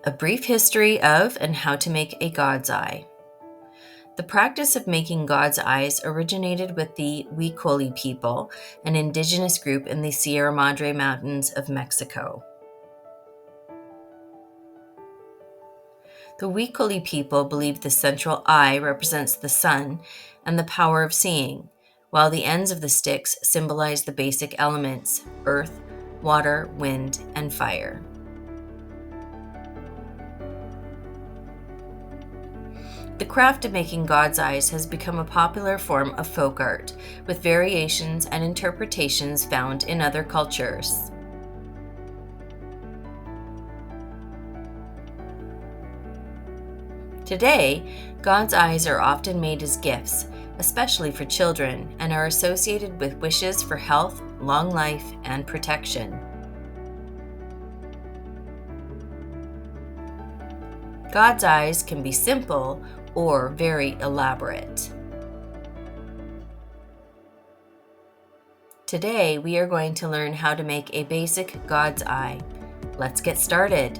A brief history of and how to make a God's eye. The practice of making God's eyes originated with the Huicoli people, an indigenous group in the Sierra Madre Mountains of Mexico. The Huicoli people believe the central eye represents the sun and the power of seeing, while the ends of the sticks symbolize the basic elements: earth, water, wind, and fire. The craft of making God's eyes has become a popular form of folk art, with variations and interpretations found in other cultures. Today, God's eyes are often made as gifts, especially for children, and are associated with wishes for health, long life, and protection. God's eyes can be simple or very elaborate. Today, we are going to learn how to make a basic God's eye. Let's get started.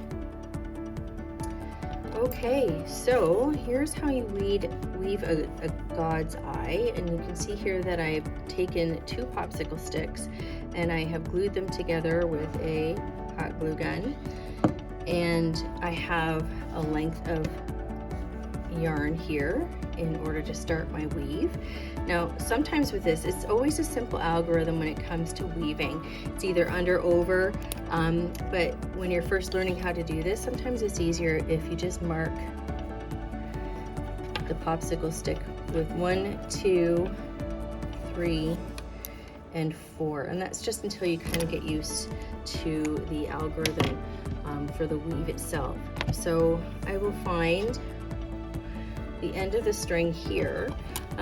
Okay, so here's how you weave a God's eye, and you can see here that I've taken 2 popsicle sticks and I have glued them together with a hot glue gun, and I have a length of yarn here in order to start my weave. Now, sometimes with this, it's always a simple algorithm when it comes to weaving. It's either under, over, but when you're first learning how to do this, sometimes it's easier if you just mark the popsicle stick with 1, 2, 3, and 4, and that's just until you kind of get used to the algorithm for the weave itself. So I will find the end of the string here.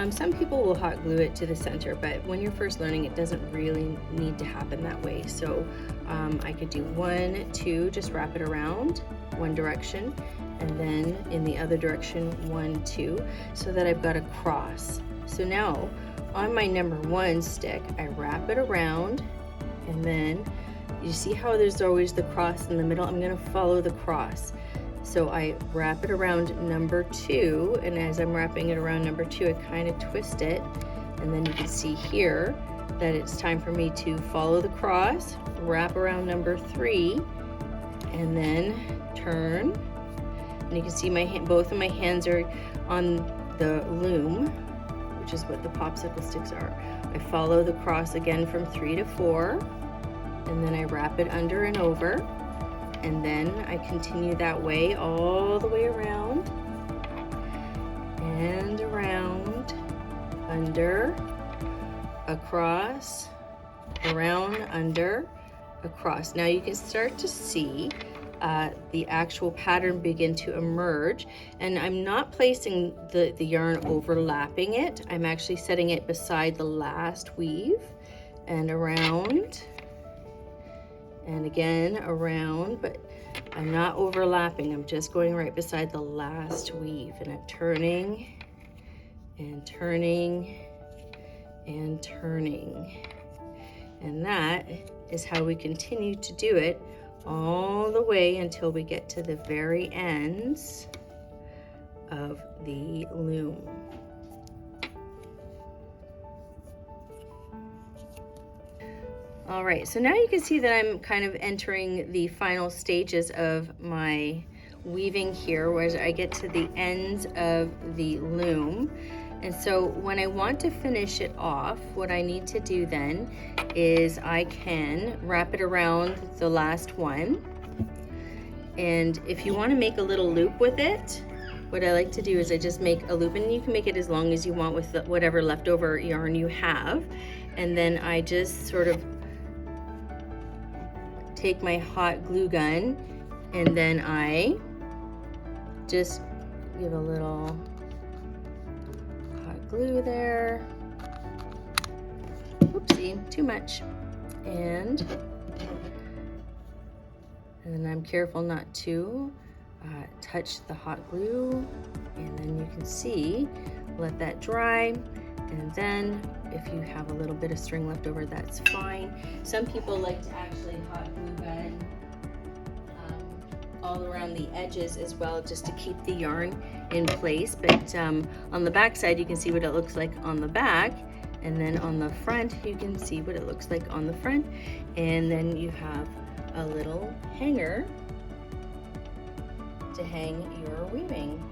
Some people will hot glue it to the center, but when you're first learning, it doesn't really need to happen that way. So I could do 1, 2, just wrap it around one direction, and then in the other direction 1, 2, so that I've got a cross. So now on my number 1 stick, I wrap it around, and then you see how there's always the cross in the middle? I'm going to follow the cross. So I wrap it around number 2, and as I'm wrapping it around number 2, I kind of twist it, and then you can see here that it's time for me to follow the cross, wrap around number 3, and then turn. And you can see both of my hands are on the loom, which is what the popsicle sticks are. I follow the cross again from 3 to 4, and then I wrap it under and over. And then I continue that way all the way around and around, under, across, around, under, across. Now you can start to see the actual pattern begin to emerge, and I'm not placing the yarn overlapping it. I'm actually setting it beside the last weave, and around, and again around, but I'm not overlapping. I'm just going right beside the last weave, and I'm turning and turning and turning. And that is how we continue to do it all the way until we get to the very ends of the loom. All right, so now you can see that I'm kind of entering the final stages of my weaving here, where I get to the ends of the loom. And so when I want to finish it off, what I need to do then is I can wrap it around the last one. And if you want to make a little loop with it, what I like to do is I just make a loop, and you can make it as long as you want with whatever leftover yarn you have. And then I just sort of take my hot glue gun, and then I just give a little hot glue there. Oopsie, too much. And then I'm careful not to touch the hot glue, and then you can see, let that dry. And then if you have a little bit of string left over, that's fine. Some people like to actually hot glue gun all around the edges as well, just to keep the yarn in place. But on the back side, you can see what it looks like on the back, and then on the front you can see what it looks like on the front. And then you have a little hanger to hang your weaving.